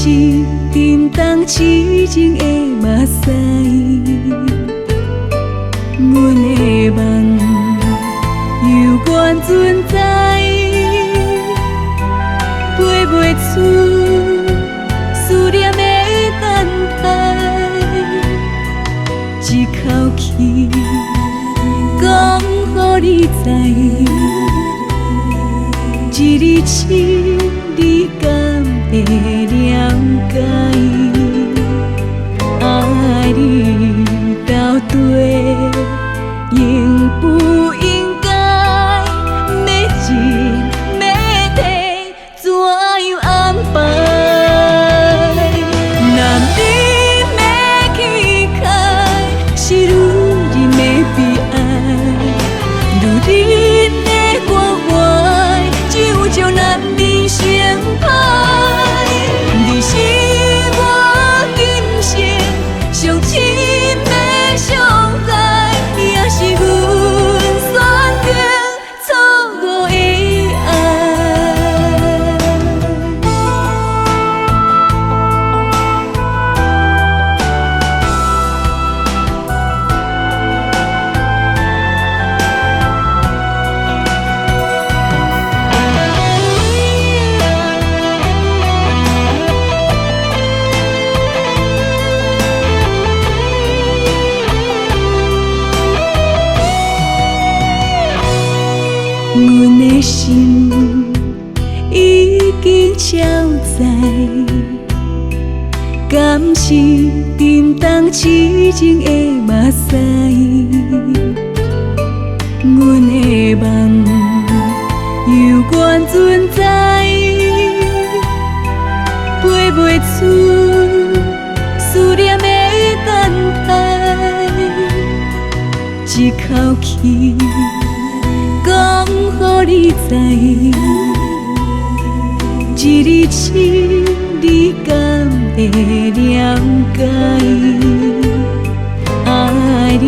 是沉重痴情的目屎，阮的梦犹原存在，飞袂出思念的等待，一口气讲予你知，一日情你敢会了解？爱你到底应不应该？要情要体，怎样安排？若你要去开，是愈忍的悲哀，愈忍的关怀，只有将咱人生歹。你是我今生上深的伤害，也是阮选择错误的爱。阮的心已经超载，敢是沉重痴情的目屎？阮的梦犹原存在，飞袂出思念的等待，一口气讲予你知，一日情你敢会了解？爱你